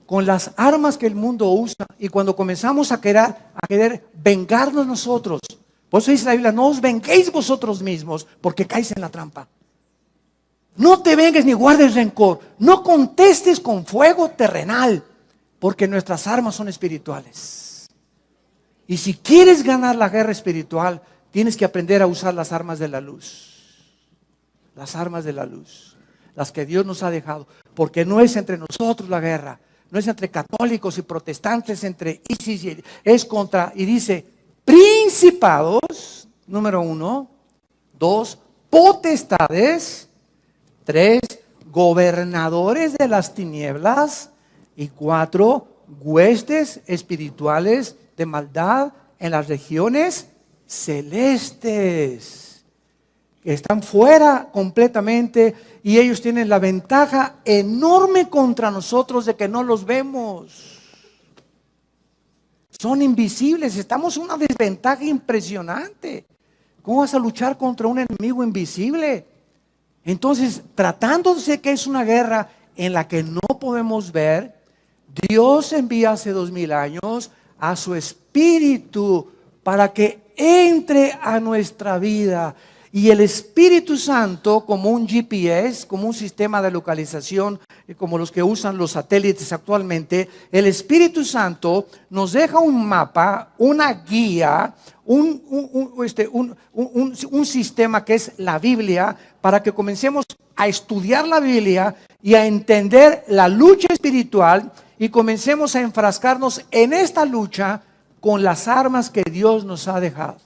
con las armas que el mundo usa y cuando comenzamos a querer vengarnos nosotros. Por eso dice la Biblia, no os venguéis vosotros mismos, porque caéis en la trampa. No te vengues ni guardes rencor. No contestes con fuego terrenal, porque nuestras armas son espirituales. Y si quieres ganar la guerra espiritual, tienes que aprender a usar las armas de la luz. Las armas de la luz, las que Dios nos ha dejado. Porque no es entre nosotros la guerra, no es entre católicos y protestantes, entre ISIS, es contra, y dice, principados, número 1, 2, potestades, 3, gobernadores de las tinieblas y 4, huestes espirituales de maldad en las regiones celestes, que están fuera completamente y ellos tienen la ventaja enorme contra nosotros de que no los vemos. Son invisibles, estamos en una desventaja impresionante. ¿Cómo vas a luchar contra un enemigo invisible? Entonces, tratándose que es una guerra en la que no podemos ver, Dios envía hace 2000 años a su Espíritu para que entre a nuestra vida. Y el Espíritu Santo, como un GPS, como un sistema de localización, como los que usan los satélites actualmente, el Espíritu Santo nos deja un mapa, una guía, un sistema que es la Biblia, para que comencemos a estudiar la Biblia y a entender la lucha espiritual y comencemos a enfrascarnos en esta lucha con las armas que Dios nos ha dejado.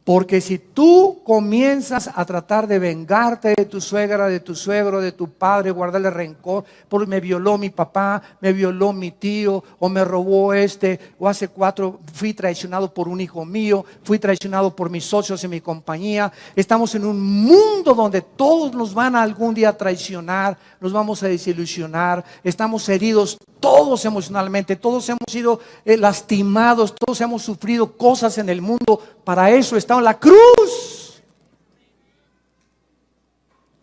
Porque si tú comienzas a tratar de vengarte de tu suegra, de tu suegro, de tu padre, guardarle rencor, porque me violó mi papá, me violó mi tío, o me robó o hace 4 fui traicionado por un hijo mío, fui traicionado por mis socios en mi compañía. Estamos en un mundo donde todos nos van a algún día traicionar, nos vamos a desilusionar, estamos heridos todos emocionalmente, todos hemos sido lastimados, todos hemos sufrido cosas en el mundo. Para eso está en la cruz.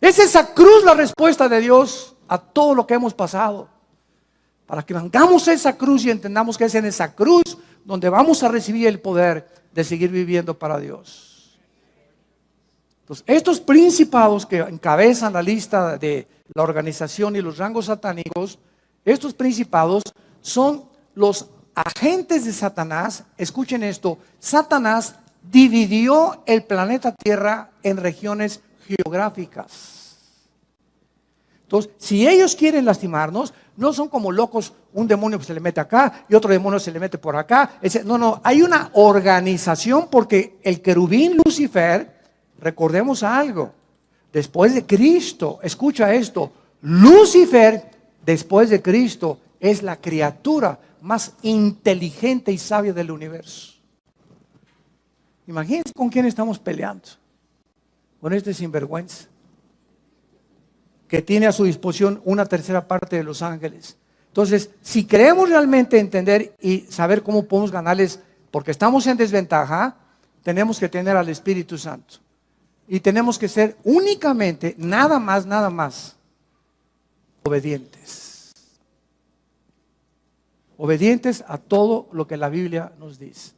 Es esa cruz la respuesta de Dios a todo lo que hemos pasado. Para que vengamos esa cruz y entendamos que es en esa cruz donde vamos a recibir el poder de seguir viviendo para Dios. Entonces, estos principados que encabezan la lista de la organización y los rangos satánicos, estos principados son los agentes de Satanás. Escuchen esto, Satanás dividió el planeta Tierra en regiones geográficas. Entonces, si ellos quieren lastimarnos, no son como locos, un demonio que se le mete acá y otro demonio se le mete por acá. No, hay una organización, porque el querubín Lucifer, recordemos algo, después de Cristo, escucha esto, Lucifer, después de Cristo, es la criatura más inteligente y sabia del universo. Imagínense con quién estamos peleando. Con este sinvergüenza, que tiene a su disposición una tercera parte de los ángeles. Entonces, si queremos realmente entender y saber cómo podemos ganarles, porque estamos en desventaja, tenemos que tener al Espíritu Santo. Y tenemos que ser únicamente, nada más, obedientes. Obedientes a todo lo que la Biblia nos dice.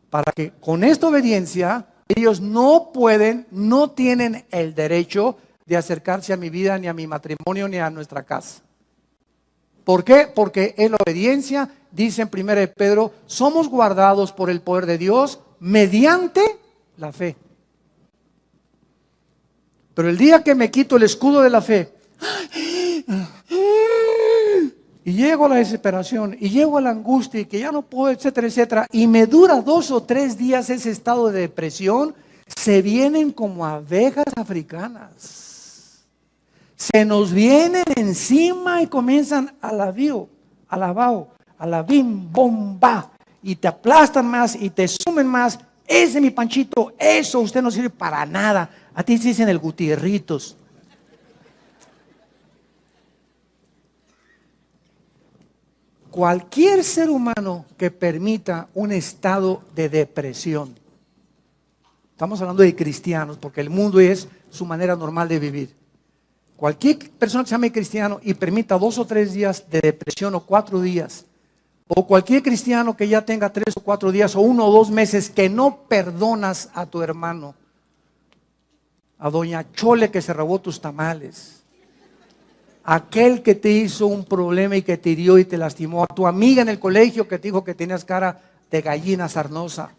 Para que con esta obediencia, ellos no tienen el derecho de acercarse a mi vida, ni a mi matrimonio, ni a nuestra casa. ¿Por qué? Porque en la obediencia, dice en 1 de Pedro, somos guardados por el poder de Dios mediante la fe. Pero el día que me quito el escudo de la fe, y llego a la desesperación, y llego a la angustia, y que ya no puedo, etcétera, etcétera, y me dura 2 o 3 días ese estado de depresión, se vienen como abejas africanas. Se nos vienen encima y comienzan a la bim, bomba, y te aplastan más y te sumen más. Ese mi Panchito, eso usted no sirve para nada. A ti se dicen el Gutierritos. Cualquier ser humano que permita un estado de depresión, estamos hablando de cristianos, porque el mundo es su manera normal de vivir. Cualquier persona que se llame cristiano y permita 2 o 3 días de depresión o 4 días, o cualquier cristiano que ya tenga 3 o 4 días o 1 o 2 meses que no perdonas a tu hermano, a doña Chole que se robó tus tamales, aquel que te hizo un problema y que te hirió y te lastimó, a tu amiga en el colegio que te dijo que tenías cara de gallina sarnosa.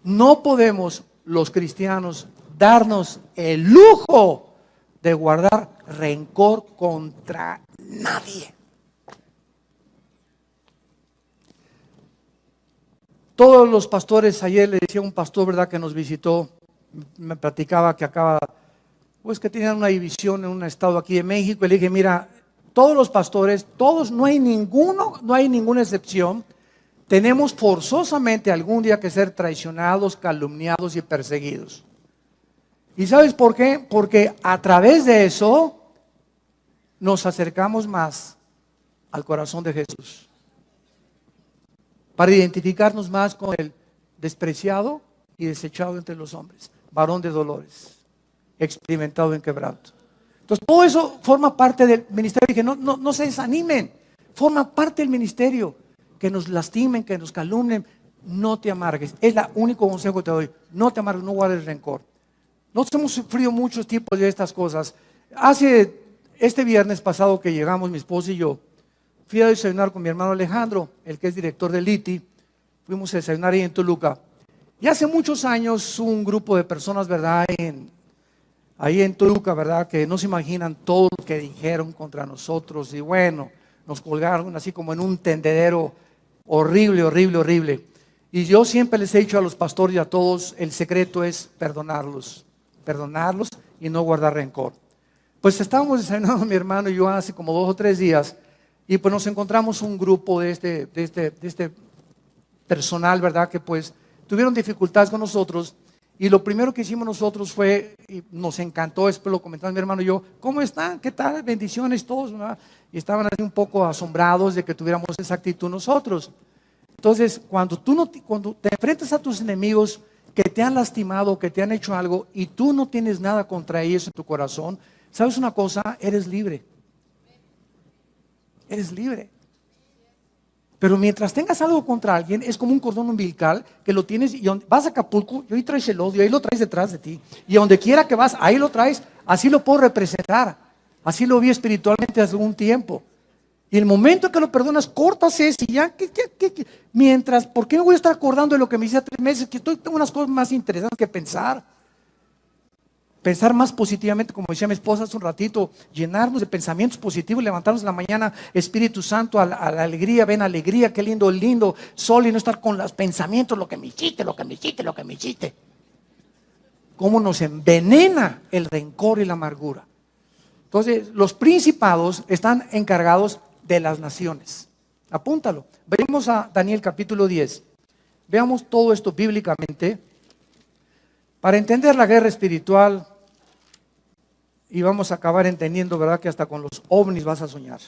No podemos los cristianos darnos el lujo de guardar rencor contra nadie. Todos los pastores, ayer le decía a un pastor, ¿verdad?, que nos visitó, me platicaba que acaba, pues que tenían una división en un estado aquí de México, y le dije, mira, todos los pastores, todos, no hay ninguna excepción, tenemos forzosamente algún día que ser traicionados, calumniados y perseguidos. ¿Y sabes por qué? Porque a través de eso nos acercamos más al corazón de Jesús. Para identificarnos más con el despreciado y desechado entre los hombres, varón de dolores, experimentado en quebranto. Entonces todo eso forma parte del ministerio. Dije, no se desanimen, forma parte del ministerio. Que nos lastimen, que nos calumnien, no te amargues. Es el único consejo que te doy. No te amargues, no guardes rencor. Nosotros hemos sufrido muchos tipos de estas cosas. Este viernes pasado que llegamos, mi esposa y yo, fui a desayunar con mi hermano Alejandro, el que es director del ITI. Fuimos a desayunar ahí en Toluca. Y hace muchos años un grupo de personas, ¿verdad?, ahí en Toluca, ¿verdad?, que no se imaginan todo lo que dijeron contra nosotros. Y bueno, nos colgaron así como en un tendedero horrible. Y yo siempre les he dicho a los pastores y a todos, el secreto es perdonarlos y no guardar rencor. Pues estábamos desayunando mi hermano y yo hace como 2 o 3 días, y pues nos encontramos un grupo de este personal, ¿verdad?, que pues tuvieron dificultades con nosotros. Y lo primero que hicimos nosotros fue, y nos encantó, después lo comentamos mi hermano y yo, ¿cómo están? ¿Qué tal? Bendiciones todos, ¿verdad? Y estaban así un poco asombrados de que tuviéramos esa actitud nosotros. Entonces, cuando te enfrentas a tus enemigos que te han lastimado, que te han hecho algo, y tú no tienes nada contra ellos en tu corazón, ¿sabes una cosa? Eres libre. Eres libre. Pero mientras tengas algo contra alguien, es como un cordón umbilical que lo tienes y vas a Acapulco y ahí traes el odio, ahí lo traes detrás de ti. Y a donde quiera que vas, ahí lo traes. Así lo puedo representar. Así lo vi espiritualmente hace un tiempo. Y el momento que lo perdonas, cortas ese y ya. Mientras, ¿por qué me voy a estar acordando de lo que me hice hace 3 meses? Que tengo unas cosas más interesantes que pensar. Pensar más positivamente, como decía mi esposa hace un ratito, llenarnos de pensamientos positivos, levantarnos en la mañana, Espíritu Santo, a la alegría, ven alegría, qué lindo sol, y no estar con los pensamientos, lo que me hiciste. cómo nos envenena el rencor y la amargura. Entonces, los principados están encargados de las naciones. Apúntalo. Veamos a Daniel capítulo 10. Veamos todo esto bíblicamente para entender la guerra espiritual, y vamos a acabar entendiendo, ¿verdad?, que hasta con los ovnis vas a soñar.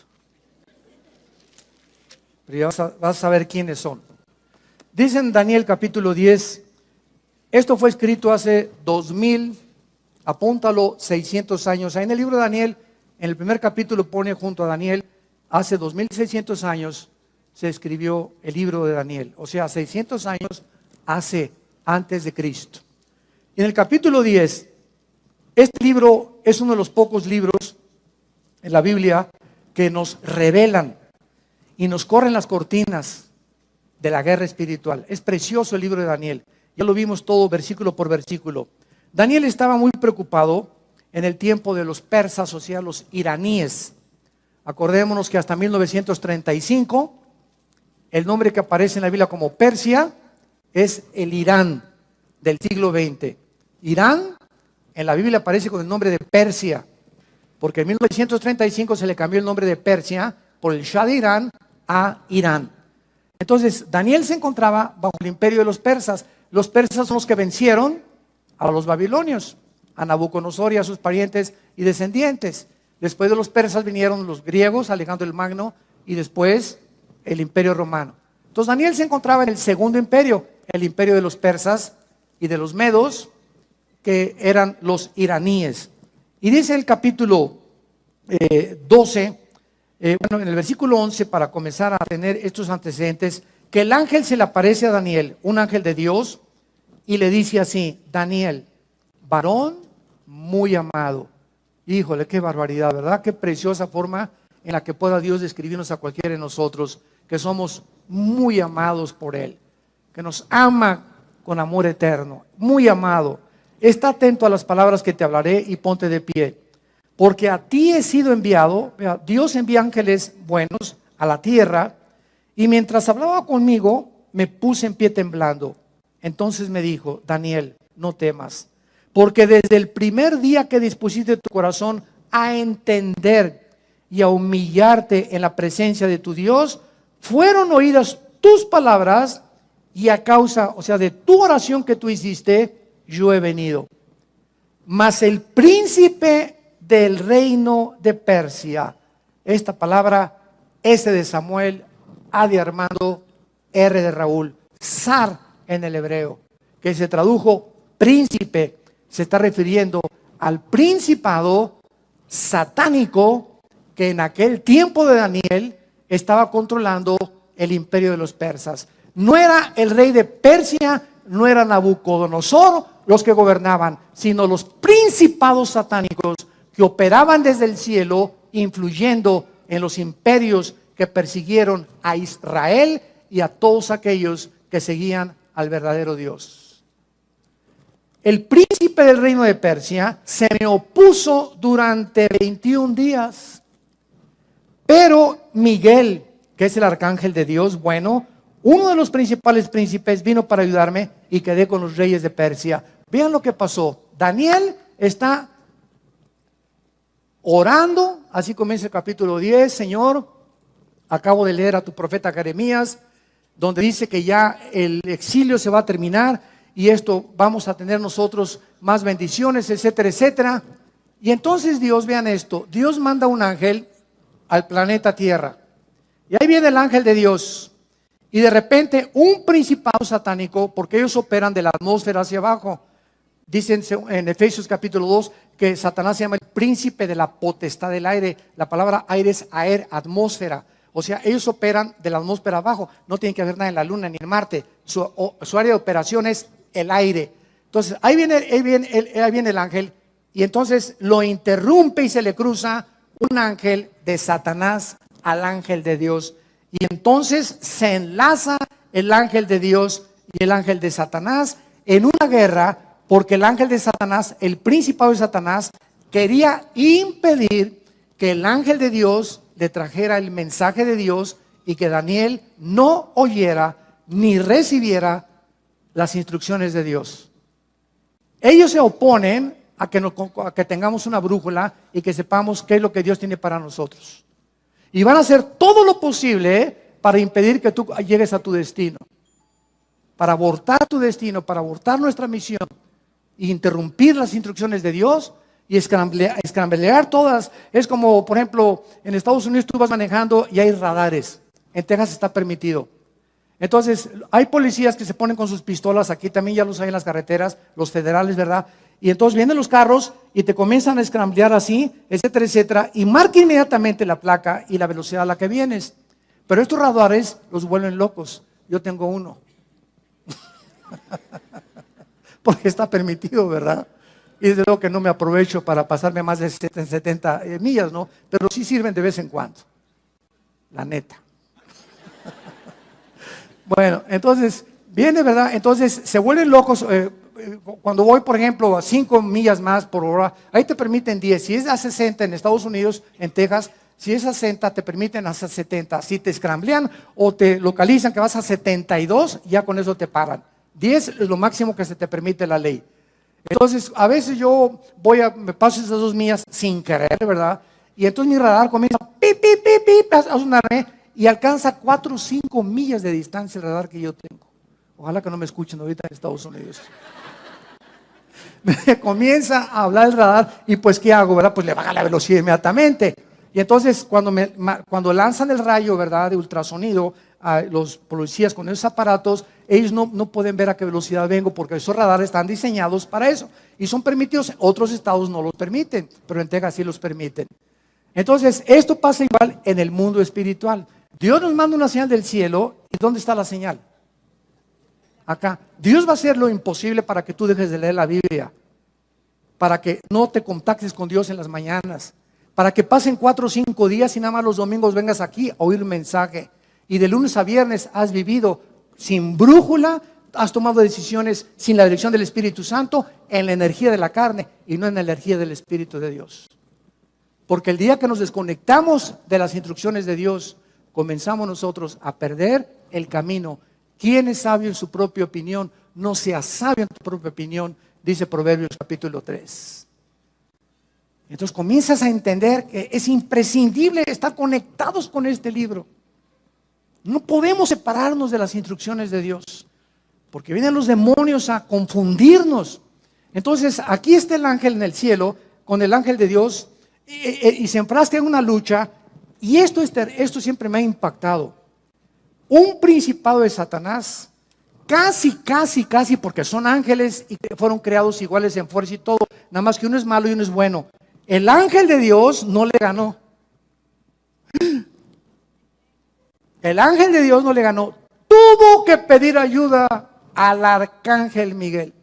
Pero ya vas a saber quiénes son. Dice en Daniel capítulo 10, esto fue escrito hace 2000, apúntalo, 600 años. Ahí en el libro de Daniel, en el primer capítulo pone junto a Daniel, hace 2600 años se escribió el libro de Daniel. O sea, 600 años antes de Cristo. Y en el capítulo 10, este libro es uno de los pocos libros en la Biblia que nos revelan y nos corren las cortinas de la guerra espiritual. Es precioso el libro de Daniel. Ya lo vimos todo versículo por versículo. Daniel estaba muy preocupado en el tiempo de los persas, o sea, los iraníes. Acordémonos que hasta 1935, el nombre que aparece en la Biblia como Persia es el Irán del siglo XX. Irán en la Biblia aparece con el nombre de Persia, porque en 1935 se le cambió el nombre de Persia por el Shah de Irán a Irán. Entonces, Daniel se encontraba bajo el imperio de los persas. Los persas son los que vencieron a los babilonios, a Nabucodonosor y a sus parientes y descendientes. Después de los persas vinieron los griegos, Alejandro el Magno, y después el imperio romano. Entonces, Daniel se encontraba en el segundo imperio, el imperio de los persas y de los medos, que eran los iraníes. Y dice el capítulo 12, en el versículo 11, para comenzar a tener estos antecedentes, que el ángel se le aparece a Daniel, un ángel de Dios, y le dice así: Daniel, varón muy amado. Híjole, qué barbaridad, ¿verdad? Qué preciosa forma en la que pueda Dios describirnos a cualquiera de nosotros, que somos muy amados por Él, que nos ama con amor eterno, muy amado. Está atento a las palabras que te hablaré y ponte de pie, porque a ti he sido enviado. Dios envía ángeles buenos a la tierra, y mientras hablaba conmigo, me puse en pie temblando. Entonces me dijo: Daniel, no temas, porque desde el primer día que dispusiste tu corazón a entender y a humillarte en la presencia de tu Dios, fueron oídas tus palabras, y a causa, o sea, de tu oración que tú hiciste, yo he venido. Mas el príncipe del reino de Persia, esta palabra S de Samuel, A de Armando, R de Raúl, zar en el hebreo, que se tradujo príncipe, se está refiriendo al principado satánico que en aquel tiempo de Daniel estaba controlando el imperio de los persas. No era el rey de Persia, no era Nabucodonosor los que gobernaban, sino los principados satánicos que operaban desde el cielo, influyendo en los imperios que persiguieron a Israel y a todos aquellos que seguían al verdadero Dios. El príncipe del reino de Persia se me opuso durante 21 días, pero Miguel, que es el arcángel de Dios, bueno, uno de los principales príncipes, vino para ayudarme y quedé con los reyes de Persia. Vean lo que pasó. Daniel está orando, así comienza el capítulo 10. Señor, acabo de leer a tu profeta Jeremías, donde dice que ya el exilio se va a terminar y esto vamos a tener nosotros más bendiciones, etcétera, etcétera. Y entonces Dios, vean esto, Dios manda un ángel al planeta Tierra. Y ahí viene el ángel de Dios. Y de repente un principado satánico, porque ellos operan de la atmósfera hacia abajo. Dicen en Efesios capítulo 2 que Satanás se llama el príncipe de la potestad del aire. La palabra aire es aer, atmósfera. O sea, ellos operan de la atmósfera abajo. No tienen que haber nada en la luna ni en Marte. Su área de operación es el aire. Entonces, ahí viene el ángel. Y entonces lo interrumpe y se le cruza un ángel de Satanás al ángel de Dios. Y entonces se enlaza el ángel de Dios y el ángel de Satanás en una guerra, porque el ángel de Satanás, el principado de Satanás, quería impedir que el ángel de Dios le trajera el mensaje de Dios y que Daniel no oyera ni recibiera las instrucciones de Dios. Ellos se oponen a que tengamos una brújula y que sepamos qué es lo que Dios tiene para nosotros. Y van a hacer todo lo posible para impedir que tú llegues a tu destino, para abortar tu destino, para abortar nuestra misión, e interrumpir las instrucciones de Dios y escramblear todas. Es como, por ejemplo, en Estados Unidos tú vas manejando y hay radares. En Texas está permitido. Entonces, hay policías que se ponen con sus pistolas, aquí también ya los hay en las carreteras, los federales, ¿verdad? Y entonces vienen los carros y te comienzan a escramblear así, etcétera, etcétera, y marca inmediatamente la placa y la velocidad a la que vienes. Pero estos radares los vuelven locos. Yo tengo uno. Porque está permitido, ¿verdad? Y desde luego que no me aprovecho para pasarme más de 70 millas, ¿no? Pero sí sirven de vez en cuando. La neta. Bueno, entonces, viene, ¿verdad? Entonces, se vuelven locos. Cuando voy, por ejemplo, a 5 millas más por hora, ahí te permiten 10. Si es a 60 en Estados Unidos, en Texas, si es a 60, te permiten hasta 70. Si te escramblean o te localizan que vas a 72, ya con eso te paran. 10 es lo máximo que se te permite la ley. Entonces, a veces yo me paso esas 2 millas sin querer, ¿verdad? Y entonces mi radar comienza pip, pip, pip, pip, a sonarme y alcanza 4 o 5 millas de distancia el radar que yo tengo. Ojalá que no me escuchen ahorita en Estados Unidos. Me comienza a hablar el radar y pues ¿qué hago, verdad? Pues le baja la velocidad inmediatamente. Y entonces cuando lanzan el rayo, ¿verdad? De ultrasonido a los policías con esos aparatos, ellos no pueden ver a qué velocidad vengo porque esos radares están diseñados para eso y son permitidos. Otros estados no los permiten, pero en Texas sí los permiten. Entonces esto pasa igual en el mundo espiritual. Dios nos manda una señal del cielo. ¿Y dónde está la señal? Acá. Dios va a hacer lo imposible para que tú dejes de leer la Biblia, para que no te contactes con Dios en las mañanas, para que pasen 4 o 5 días y nada más los domingos vengas aquí a oír un mensaje. Y de lunes a viernes has vivido sin brújula, has tomado decisiones sin la dirección del Espíritu Santo, en la energía de la carne y no en la energía del Espíritu de Dios. Porque el día que nos desconectamos de las instrucciones de Dios, comenzamos nosotros a perder el camino. ¿Quién es sabio en su propia opinión? No seas sabio en tu propia opinión, dice Proverbios capítulo 3. Entonces comienzas a entender que es imprescindible estar conectados con este libro. No podemos separarnos de las instrucciones de Dios, porque vienen los demonios a confundirnos. Entonces aquí está el ángel en el cielo con el ángel de Dios y se enfrasca en una lucha. Y esto siempre me ha impactado. Un principado de Satanás, casi, porque son ángeles y fueron creados iguales en fuerza y todo, nada más que uno es malo y uno es bueno. El ángel de Dios no le ganó. El ángel de Dios no le ganó. Tuvo que pedir ayuda al arcángel Miguel.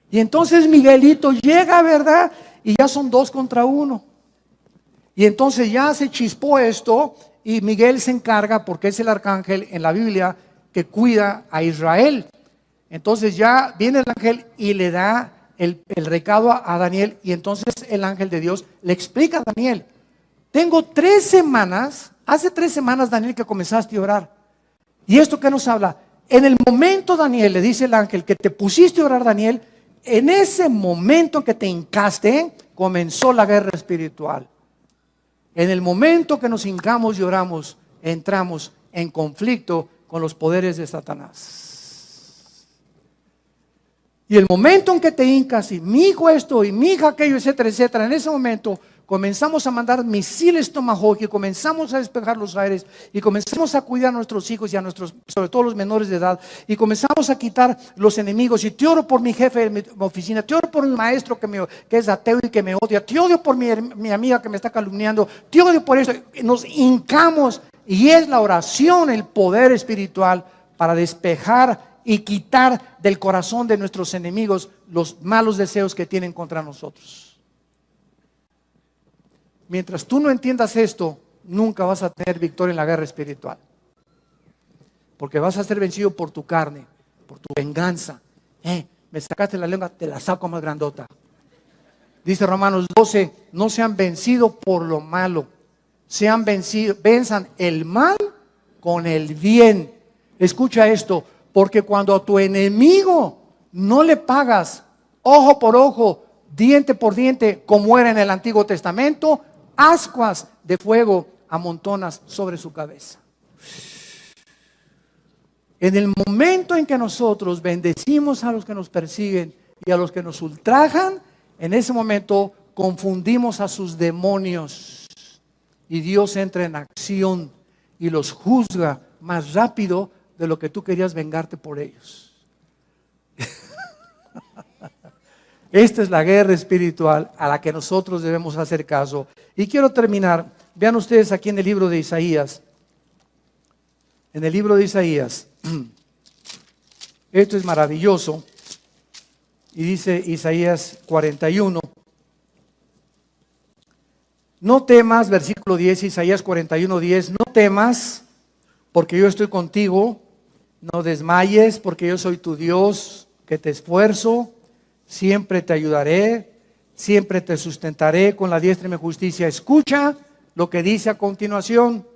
Y entonces Miguelito llega, ¿verdad? Y ya son 2 contra 1. Y entonces ya se chispó esto y Miguel se encarga, porque es el arcángel en la Biblia que cuida a Israel. Entonces ya viene el ángel y le da el recado a Daniel, y entonces el ángel de Dios le explica a Daniel: tengo 3 semanas, hace 3 semanas, Daniel, que comenzaste a orar. ¿Y esto qué nos habla? En el momento, Daniel, le dice el ángel, que te pusiste a orar, Daniel, en ese momento que te hincaste, comenzó la guerra espiritual. En el momento que nos hincamos y oramos, entramos en conflicto con los poderes de Satanás. Y el momento en que te hincas y mi hijo esto y mi hija aquello, etcétera, etcétera, en ese momento comenzamos a mandar misiles Tomahawk y comenzamos a despejar los aires y comenzamos a cuidar a nuestros hijos y a nuestros, sobre todo los menores de edad, y comenzamos a quitar los enemigos. Y te oro por mi jefe de mi oficina, te oro por mi maestro que es ateo y que me odia, te odio por mi amiga que me está calumniando, te odio por eso. Nos hincamos, y es la oración el poder espiritual para despejar y quitar del corazón de nuestros enemigos los malos deseos que tienen contra nosotros. Mientras tú no entiendas esto, nunca vas a tener victoria en la guerra espiritual, porque vas a ser vencido por tu carne, por tu venganza. Me sacaste la lengua, te la saco más grandota. Dice Romanos 12, no sean vencidos por lo malo, venzan el mal con el bien. Escucha esto: porque cuando a tu enemigo no le pagas ojo por ojo, diente por diente, como era en el Antiguo Testamento, ascuas de fuego amontonas sobre su cabeza. En el momento en que nosotros bendecimos a los que nos persiguen y a los que nos ultrajan, en ese momento confundimos a sus demonios y Dios entra en acción y los juzga más rápido de lo que tú querías vengarte por ellos. Esta es la guerra espiritual a la que nosotros debemos hacer caso. Y quiero terminar. Vean ustedes aquí en el libro de Isaías. En el libro de Isaías. Esto es maravilloso. Y dice Isaías 41. No temas, versículo 10, Isaías 41, 10. No temas, porque yo estoy contigo. No desmayes, porque yo soy tu Dios, que te esfuerzo. Siempre te ayudaré, siempre te sustentaré con la diestra de mi justicia. Escucha lo que dice a continuación.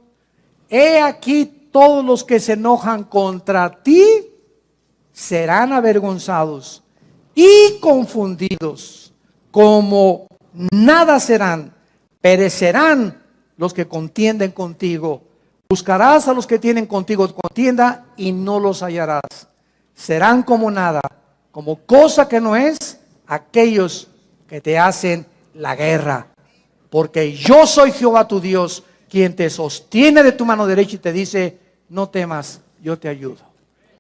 He aquí todos los que se enojan contra ti serán avergonzados y confundidos, como nada serán, perecerán los que contienden contigo. Buscarás a los que tienen contigo contienda y no los hallarás. Serán como nada, como cosa que no es, aquellos que te hacen la guerra. Porque yo soy Jehová tu Dios, quien te sostiene de tu mano derecha y te dice, no temas, yo te ayudo.